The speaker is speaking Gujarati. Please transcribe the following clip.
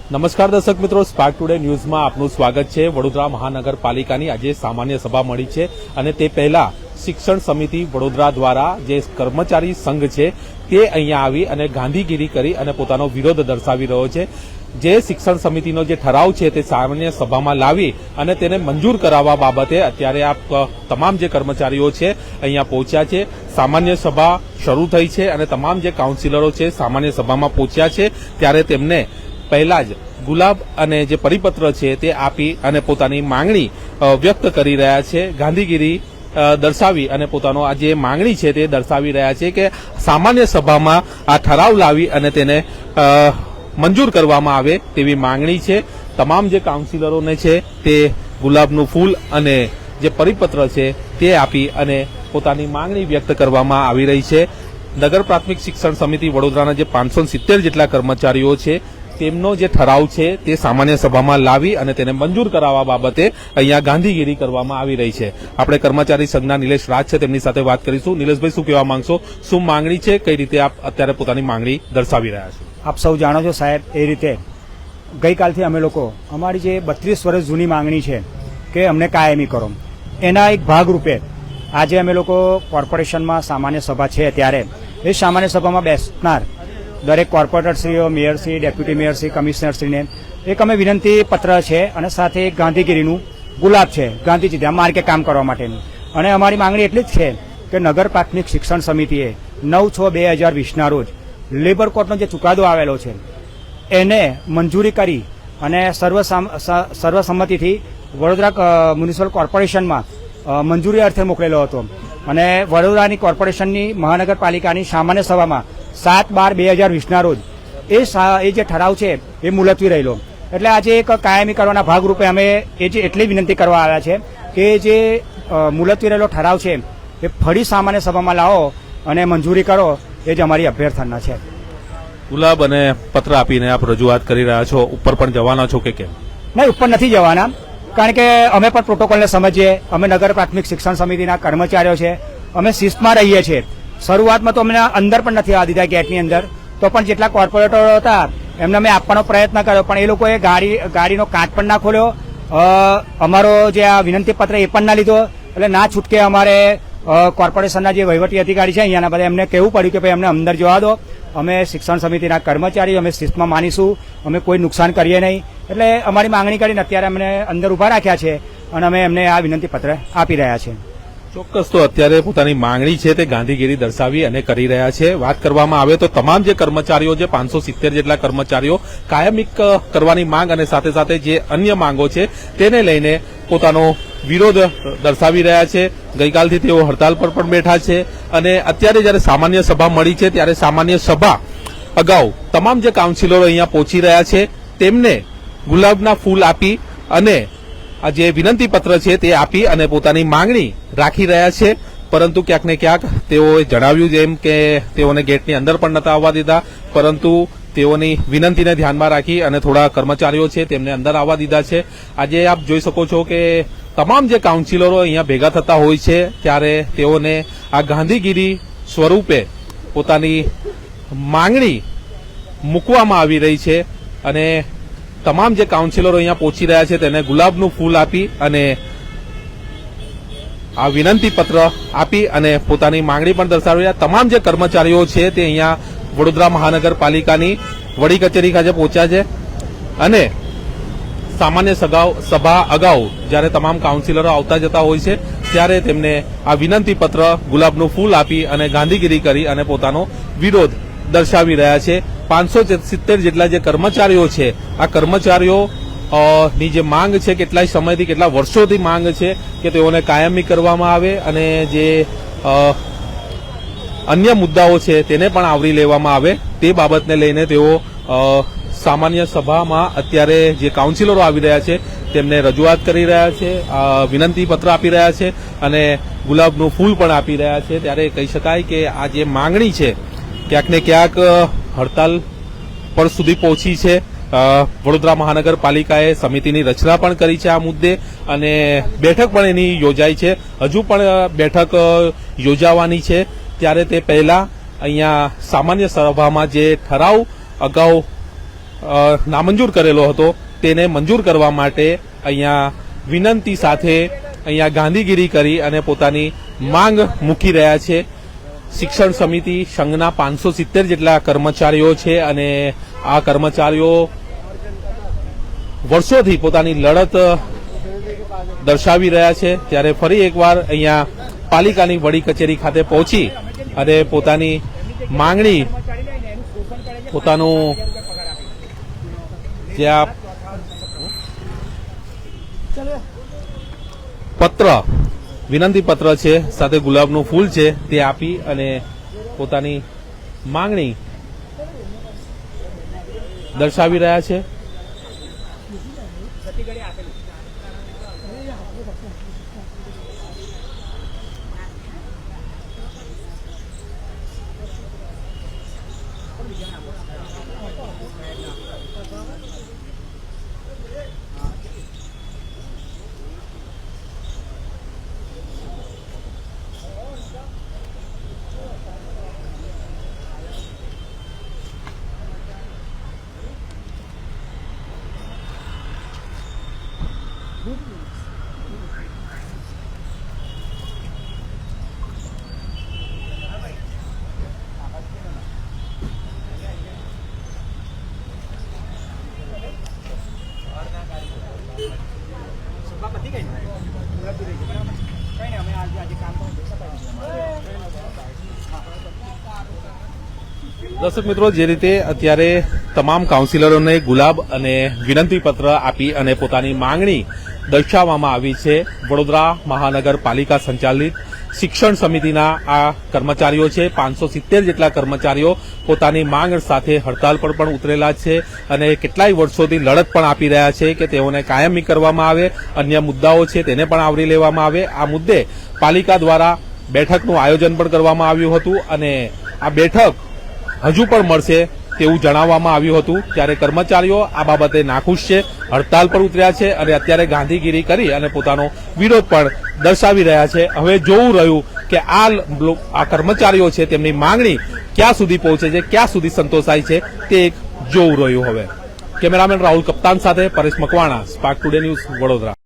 નમસ્કાર દર્શક મિત્રો, સ્પાર્ક ટુડે ન્યૂઝમાં આપનું સ્વાગત છે। વડોદરા મહાનગરપાલિકાની આજે સામાન્ય સભા મળી છે અને તે પહેલા શિક્ષણ સમિતિ વડોદરા દ્વારા જે કર્મચારી સંઘ છે તે અહીંયા આવી અને ગાંધીગીરી કરી અને પોતાનો વિરોધ દર્શાવી રહ્યો છે। જે શિક્ષણ સમિતિનો જે ઠરાવ છે તે સામાન્ય સભામાં લાવી અને તેને મંજૂર કરાવવા બાબતે અત્યારે આ તમામ જે કર્મચારીઓ છે અહીંયા પહોંચ્યા છે। સામાન્ય સભા શરૂ થઈ છે અને તમામ જે કાઉન્સિલરો છે સામાન્ય સભામાં પહોંચ્યા છે ત્યારે તેમને પહેલા જ ગુલાબ અને જે પરિપત્ર છે તે આપી અને પોતાની માંગણી વ્યક્ત કરી રહ્યા છે। ગાંધીગીરી દર્શાવી અને પોતાનો આ જે માંગણી છે તે દર્શાવી રહ્યા છે કે સામાન્ય સભામાં આ ઠરાવ લાવી અને તેને મંજૂર કરવામાં આવે તેવી માંગણી છે। તમામ જે કાઉન્સિલરોને છે તે ગુલાબનું ફૂલ અને જે પરિપત્ર છે તે આપી અને પોતાની માંગણી વ્યક્ત કરવામાં આવી રહી છે। નગર પ્રાથમિક શિક્ષણ સમિતિ વડોદરાના જે 570 જેટલા કર્મચારીઓ છે તેમનો જે ઠરાવ છે તે સામાન્ય સભામાં લાવી અને તેને મંજૂર કરાવવા બાબતે અહીંયા ગાંધીગીરી કરવામાં આવી રહી છે। આપણે કર્મચારી સંઘના નિલેશ રાજ છે તેમની સાથે વાત કરીશું। નિલેશભાઈ, શું કહેવા માંગશો? શું માંગણી છે? કઈ રીતે આપ અત્યારે પોતાની માંગણી દર્શાવી રહ્યા છો? આપ સૌ જાણો છો સાહેબ, એ રીતે ગઈકાલથી અમે લોકો અમારી જે 32 વર્ષ જૂની માંગણી છે કે અમને કાયમી કરો, એના એક ભાગરૂપે આજે અમે લોકો કોર્પોરેશનમાં સામાન્ય સભા છે ત્યારે એ સામાન્ય સભામાં બેસનાર દરેક કોર્પોરેટરશ્રીઓ, મેયરશ્રી, ડેપ્યુટી મેયરશ્રી, કમિશનરશ્રીને એક અમે વિનંતી પત્ર છે અને સાથે એક ગાંધીગીરીનું ગુલાબ છે, ગાંધીજી ત્યાં માર્કે કામ કરવા માટેનું। અને અમારી માંગણી એટલી જ છે કે નગર પ્રાથમિક શિક્ષણ સમિતિએ 9/6/2020ના રોજ લેબર કોર્ટનો જે ચુકાદો આવેલો છે એને મંજૂરી કરી અને સર્વસંમતિથી વડોદરા મ્યુનિસિપલ કોર્પોરેશનમાં મંજૂરી અર્થે મોકલેલો હતો અને વડોદરાની કોર્પોરેશનની મહાનગરપાલિકાની સામાન્ય સભામાં 7/12/2020ના રોજ એ જે ઠરાવ છે એ મુલતવી રહેલો। એટલે આજે એક કાયમી કરવાના ભાગરૂપે અમે એટલી વિનંતી કરવા આવ્યા છે કે જે મુલતવી રહેલો ઠરાવ છે એ ફરી સામાન્ય સભામાં લાવો અને મંજૂરી કરો, એ જ અમારી અભ્યર્થના છે। ગુલાબ અને પત્ર આપીને આપ રજૂઆત કરી રહ્યા છો, ઉપર પણ જવાના છો કે કેમ? નહીં, ઉપર નથી જવાના, કારણ કે અમે પણ પ્રોટોકોલને સમજીએ। અમે નગર પ્રાથમિક શિક્ષણ સમિતિના કર્મચારીઓ છે, અમે શિસ્તમાં રહીએ છીએ। શરૂઆતમાં તો અમને અંદર પણ નથી આવવા દીધા ગેટની અંદર, તો પણ જેટલા કોર્પોરેટરો હતા એમને અમે આપવાનો પ્રયત્ન કર્યો, પણ એ લોકોએ ગાડીનો કાચ પણ ના ખોલ્યો, અમારો જે આ વિનંતી પત્ર એ પણ ના લીધો। એટલે ના છૂટકે અમારે કોર્પોરેશનના જે વહીવટી અધિકારી છે અહીંયાના બધા એમને કહેવું પડ્યું કે ભાઈ અમને અંદર જવા દો, અમે શિક્ષણ સમિતિના કર્મચારી, અમે શિસ્તમાં માનીશું, અમે કોઈ નુકસાન કરીએ નહીં। એટલે અમારી માંગણી કરીને અત્યારે અમને અંદર ઉભા રાખ્યા છે અને અમે એમને આ વિનંતી પત્ર આપી રહ્યા છે। ચોક્કસ, તો અત્યારે પોતાની માંગણી છે તે ગાંધીગીરી દર્શાવી અને કરી રહ્યા છે। વાત કરવામાં આવે તો તમામ જે કર્મચારીઓ છે 570 જેટલા કર્મચારીઓ કાયમી કરવાની માંગ અને સાથે સાથે જે અન્ય માંગો છે તેને લઈને પોતાનો વિરોધ દર્શાવી રહ્યા છે। ગઈકાલથી તેઓ હડતાલ પર પણ બેઠા છે અને અત્યારે જયારે સામાન્ય સભા મળી છે ત્યારે સામાન્ય સભા અગાઉ તમામ જે કાઉન્સિલરો અહીંયા પહોંચી રહ્યા છે તેમને ગુલાબના ફૂલ આપી અને આ જે વિનંતી પત્ર છે તે આપી અને પોતાની માંગણી રાખી રહ્યા છે। પરંતુ ક્યાંક ને ક્યાંક તેઓએ જણાવ્યું જેમ કે તેઓને ગેટની અંદર પણ નતા આવવા દીધા, પરંતુ તેઓની વિનંતીને ધ્યાનમાં રાખી અને થોડા કર્મચારીઓ છે તેમને અંદર આવવા દીધા છે। આજે આપ જોઈ શકો છો કે તમામ જે કાઉન્સિલરો અહીંયા ભેગા થતા હોય છે ત્યારે તેઓને આ ગાંધીગીરી સ્વરૂપે પોતાની માંગણી મૂકવામાં આવી રહી છે અને તમામ જે કાઉન્સિલરો અહીંયા પહોંચી રહ્યા છે તેને ગુલાબનું ફૂલ આપી અને આ વિનંતી પત્ર આપી અને પોતાની માંગણી પણ દર્શાવી રહ્યા। તમામ જે કર્મચારીઓ છે તે અહીંયા વડોદરા મહાનગરપાલિકાની વડી કચેરી ખાતે પહોંચ્યા છે અને સામાન્ય સભા અગાઉ જ્યારે તમામ કાઉન્સિલરો આવતા જતા હોય છે ત્યારે તેમને આ વિનંતી પત્ર ગુલાબનું ફૂલ આપી અને ગાંધીગીરી કરી અને પોતાનો વિરોધ દર્શાવી રહ્યા છે। 570 જેટલા જે કર્મચારીઓ છે આ કર્મચારીઓ ની જે માંગ છે કેટલાય સમયથી, કેટલા વર્ષોથી માંગ છે કે તેઓને કાયમી કરવામાં આવે અને જે અન્ય મુદ્દાઓ છે તેને પણ આવરી લેવામાં આવે તે બાબતને લઈને તેઓ સામાન્ય સભામાં અત્યારે જે કાઉન્સિલરો આવી રહ્યા છે તેમને રજૂઆત કરી રહ્યા છે, વિનંતી પત્ર આપી રહ્યા છે અને ગુલાબનું ફૂલ પણ આપી રહ્યા છે। ત્યારે કહી શકાય કે આ જે માંગણી છે ક્યાંક ને ક્યાંક હડતાલ પર સુધી પહોંચી છે। વડોદરા મહાનગરપાલિકાએ સમિતિની રચના પણ કરી છે આ મુદ્દે અને બેઠક પણ એની યોજાઈ છે, હજુ પણ બેઠક યોજાવાની છે। ત્યારે તે પહેલા અહીંયા સામાન્ય સભામાં જે ઠરાવ અગાઉ નામંજૂર કરેલો હતો તેને મંજૂર કરવા માટે અહીંયા વિનંતી સાથે અહીંયા ગાંધીગીરી કરી અને પોતાની માંગ મૂકી રહ્યા છે. શિક્ષણ સમિતિ સંઘના 570 જેટલા કર્મચારીઓ છે અને આ કર્મચારીઓ વર્ષોથી પોતાની લડત દર્શાવી રહ્યા છે. ત્યારે ફરી એકવાર અહીંયા પાલિકાની વડી કચેરી ખાતે પહોંચી અને પોતાની માંગણી પોતાનું જે આ પત્ર વિનંતી પત્ર છે સાથે ગુલાબનું ફૂલ છે તે આપી અને પોતાની માંગણી દર્શાવી રહ્યા છે. દર્શક મિત્રો, જે રીતે અત્યારે તમામ કાઉન્સિલરોને ગુલાબ અને વિનંતી પત્ર આપી અને પોતાની માંગણી દર્શાવવામાં આવી છે. વડોદરા મહાનગરપાલિકા સંચાલિત શિક્ષણ સમિતિના આ કર્મચારીઓ છે. 570 જેટલા કર્મચારીઓ પોતાની માંગ સાથે હડતાલ પર પણ ઉતરેલા છે અને કેટલાય વર્ષોથી લડત પણ આપી રહ્યા છે કે તેઓને કાયમી કરવામાં આવે, અન્ય મુદ્દાઓ છે તેને પણ આવરી લેવામાં આવે. આ મુદ્દે પાલિકા દ્વારા બેઠકનું આયોજન પણ કરવામાં આવ્યું હતું અને આ બેઠક હજુ પણ મળશે તેવું જણાવવામાં આવ્યું હતું. ત્યારે કર્મચારીઓ આ બાબતે નાખુશ છે, હડતાલ પર ઉતર્યા છે અને અત્યારે ગાંધીગીરી કરી અને પોતાનો વિરોધ પણ દર્શાવી રહ્યા છે. હવે જોવું રહ્યું કે આ કર્મચારીઓ છે તેમની માંગણી ક્યાં સુધી પહોંચે છે, ક્યાં સુધી સંતોષાય છે તે એક જોવું રહ્યું. હવે કેમેરામેન રાહુલ કપ્તાન સાથે Paresh Makwana, spark today news, Vadodara.